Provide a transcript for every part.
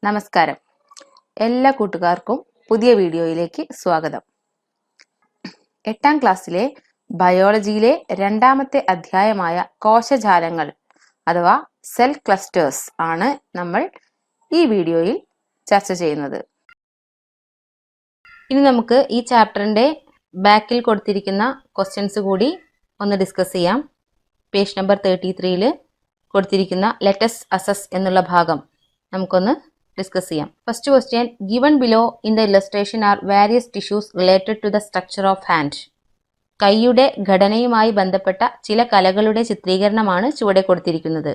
നമസ്കാരം. എല്ലാ കൂട്ടുകാർക്കും പുതിയ വീഡിയോയിലേക്ക് സ്വാഗതം. 8ാം ക്ലാസ്സിലെ ബയോളജിയിലെ രണ്ടാമത്തെ അധ്യായമായ കോശജാലങ്ങൾ അഥവാ സെൽ ക്ലസ്റ്റേഴ്സ് ആണ് നമ്മൾ ഈ വീഡിയോയിൽ ചർച്ച ചെയ്യുന്നത്. ഇനി നമുക്ക് ഈ ചാപ്റ്ററിന്റെ ബാക്കിൽ കൊടുത്തിരിക്കുന്ന ക്വസ്റ്റ്യൻസ് കൂടി ഒന്ന് ഡിസ്കസ് ചെയ്യാം. പേജ് നമ്പർ 33-ൽ കൊടുത്തിരിക്കുന്ന ലെറ്റസ് അസസ് എന്നുള്ള ഭാഗം നമുക്കൊന്ന് ഡിസ്കസ് ചെയ്യാം. First question, given below in the illustration are various tissues related to the structure of hand. കൈയുടെ ഘടനയുമായി ബന്ധപ്പെട്ട ചില കലകളുടെ ചിത്രീകരണമാണ് ചുവടെ കൊടുത്തിരിക്കുന്നത്.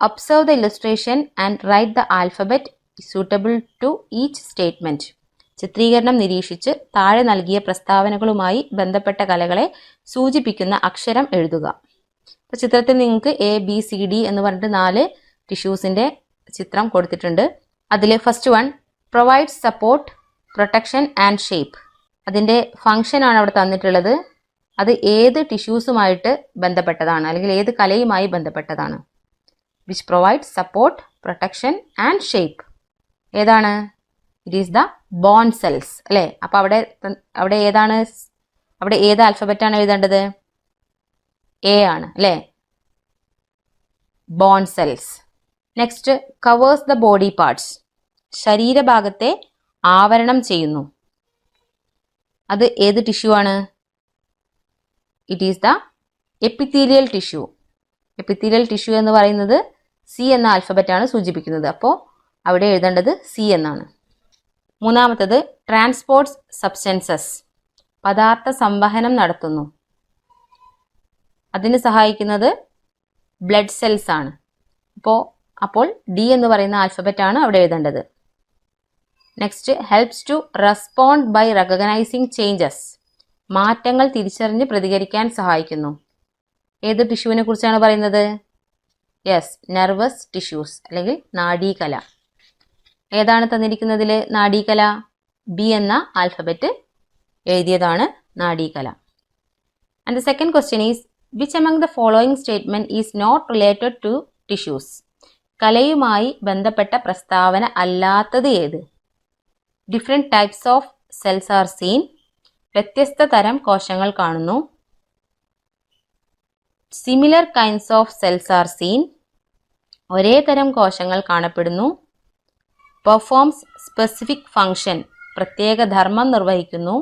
Observe the illustration and write the alphabet suitable to each statement. ചിത്രീകരണം നിരീക്ഷിച്ച് താഴെ നൽകിയ പ്രസ്താവനകളുമായി ബന്ധപ്പെട്ട കലകളെ സൂചിപ്പിക്കുന്ന അക്ഷരം എഴുതുക. അപ്പോൾ ചിത്രത്തിൽ നിങ്ങൾക്ക് ABCD എന്ന് പറഞ്ഞിട്ട് 4 ടിഷ്യൂസിന്റെ ചിത്രം കൊടുത്തിട്ടുണ്ട്. അതിൽ first one provides support, protection and shape. അതിൻ്റെ ഫങ്ഷൻ ആണ് അവിടെ തന്നിട്ടുള്ളത്. അത് ഏത് ടിഷ്യൂസുമായിട്ട് ബന്ധപ്പെട്ടതാണ് അല്ലെങ്കിൽ ഏത് കലയുമായി ബന്ധപ്പെട്ടതാണ്? Which provides support, protection and shape. ഏതാണ്? It is the bone cells അല്ലേ? അപ്പോൾ അവിടെ ഏത് ആൽഫബറ്റാണ് എഴുതേണ്ടത്? A ആണ് അല്ലേ? Bone cells. Next, covers the body parts. ശരീരഭാഗത്തെ ആവരണം ചെയ്യുന്നു. അത് ഏത് ടിഷ്യൂ ആണ്? It is the epithelial tissue. Epithelial tissue എന്ന് പറയുന്നത് C എന്ന ആൽഫബറ്റാണ് സൂചിപ്പിക്കുന്നത്. അപ്പോൾ അവിടെ എഴുതേണ്ടത് C എന്നാണ്. മൂന്നാമത്തത്, ട്രാൻസ്പോർട്ട്സ് സബ്സ്റ്റൻസസ്. പദാർത്ഥ സംവഹനം നടത്തുന്നു. അതിന് സഹായിക്കുന്നത് ബ്ലഡ് സെൽസ് ആണ്. അപ്പോൾ D എന്ന് പറയുന്ന ആൽഫബറ്റ് ആണ് അവിടെ എഴുതേണ്ടത്. Next, helps to respond by recognising changes. മാറ്റങ്ങൾ തിരിച്ചറിഞ്ഞ് പ്രതികരിക്കാൻ സഹായിക്കുന്നു. ഏത് ടിഷ്യൂവിനെ കുറിച്ചാണ് പറയുന്നത്? യെസ്, നെർവസ് ടിഷ്യൂസ് അല്ലെങ്കിൽ നാഡീകല. ഏതാണ് തന്നിരിക്കുന്നതിൽ നാഡീകല? B എന്ന ആൽഫബറ്റ് എഴുതിയതാണ് നാഡീകല. And the second question is, which among the following statement is not related to tissues? കലയുമായി ബന്ധപ്പെട്ട പ്രസ്താവന അല്ലാത്തത് ഏത്? Different types of cells are seen. വ്യത്യസ്ത തരം കോശങ്ങൾ കാണുന്നു. Similar kinds of cells are seen. ഒരേ തരം കോശങ്ങൾ കാണപ്പെടുന്നു. Performs specific function. പ്രത്യേക ധർമ്മം നിർവഹിക്കുന്നു.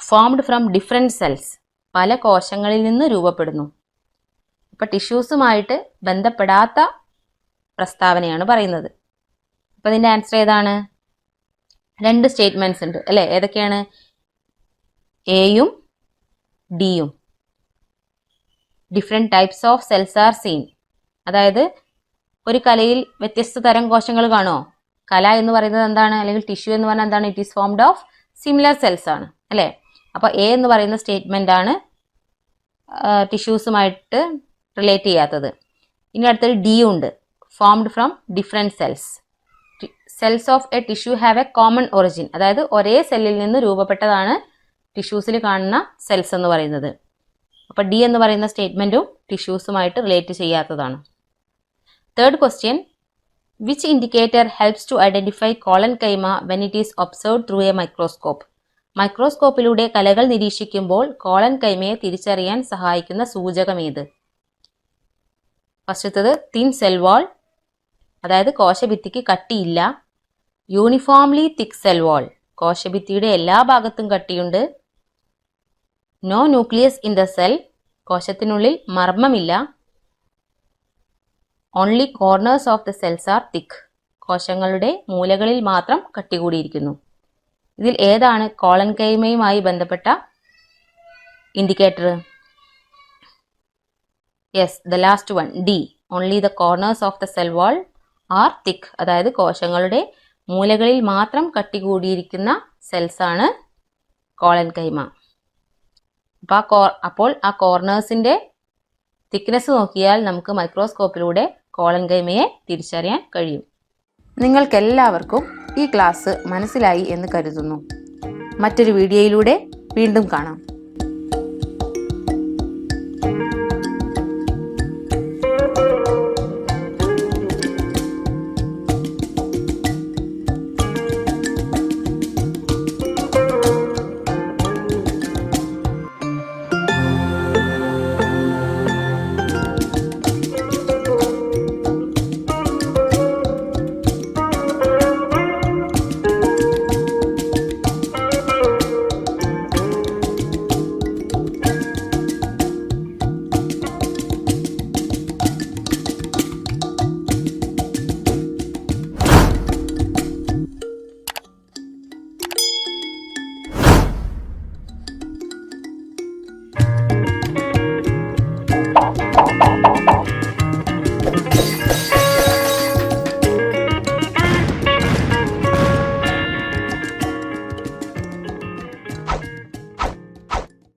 Formed from different cells. പല കോശങ്ങളിൽ നിന്ന് രൂപപ്പെടുന്നു. അപ്പോൾ ടിഷ്യൂസുമായിട്ട് ബന്ധപ്പെടാത്ത പ്രസ്താവനയാണ് പറയുന്നത്. അപ്പോൾ ഇതിൻ്റെ ആൻസർ ഏതാണ്? 2 സ്റ്റേറ്റ്മെൻറ്റ്സ് ഉണ്ട് അല്ലേ? ഏതൊക്കെയാണ്? Aയും Dയും. Different types of cells are seen. അതായത് ഒരു കലയിൽ വ്യത്യസ്ത തരം കോശങ്ങൾ കാണുമോ? കല എന്ന് പറയുന്നത് എന്താണ്? അല്ലെങ്കിൽ ടിഷ്യൂ എന്ന് പറഞ്ഞാൽ എന്താണ്? It is formed of similar cells ആണ് അല്ലേ? അപ്പോൾ A എന്ന് പറയുന്ന സ്റ്റേറ്റ്മെൻ്റ് ആണ് ടിഷ്യൂസുമായിട്ട് റിലേറ്റ് ചെയ്യാത്തത്. ഇനി അടുത്തൊരു D ഉണ്ട്, formed from different cells. Cells of A tissue have A common origin. അതായത് ഒരേ സെല്ലിൽ നിന്ന് രൂപപ്പെട്ടതാണ് ടിഷ്യൂസിൽ കാണുന്ന സെൽസ് എന്ന് പറയുന്നത്. അപ്പോൾ D എന്ന് പറയുന്ന സ്റ്റേറ്റ്മെൻറ്റും ടിഷ്യൂസുമായിട്ട് റിലേറ്റ് ചെയ്യാത്തതാണ്. Third question, which indicator helps to identify collenchyma when it is observed through a microscope. മൈക്രോസ്കോപ്പിലൂടെ കലകൾ നിരീക്ഷിക്കുമ്പോൾ കോളൻകൈമയെ തിരിച്ചറിയാൻ സഹായിക്കുന്ന സൂചകം ഏത്? ഫസ്റ്റത്തത് തിൻ സെൽ വാൾ, അതായത് കോശഭിത്തിക്ക് കട്ടിയില്ല. യൂണിഫോംലി തിക് സെൽ വാൾ, കോശഭിത്തിയുടെ എല്ലാ ഭാഗത്തും കട്ടിയുണ്ട്. No nucleus in the cell, കോശത്തിനുള്ളിൽ മർമ്മമില്ല. Only corners of the cells are thick, കോശങ്ങളുടെ മൂലകളിൽ മാത്രം കട്ടി കൂടിയിരിക്കുന്നു. ഇതിൽ ഏതാണ് കോളൻകൈമയുമായി ബന്ധപ്പെട്ട indicator? Yes, the last one, D. Only the corners of the cell wall are thick, അതായത് കോശങ്ങളുടെ മൂലകളിൽ മാത്രം കട്ടി കൂടിയിരിക്കുന്ന സെൽസ് ആണ് കോളൻകൈമ. അപ്പോൾ ആ കോർണേഴ്സിന്റെ തിക്നെസ് നോക്കിയാൽ നമുക്ക് മൈക്രോസ്കോപ്പിലൂടെ കോളൻകൈമയെ തിരിച്ചറിയാൻ കഴിയും. നിങ്ങൾക്കെല്ലാവർക്കും ഈ ക്ലാസ് മനസ്സിലായി എന്ന് കരുതുന്നു. മറ്റൊരു വീഡിയോയിലൂടെ വീണ്ടും കാണാം.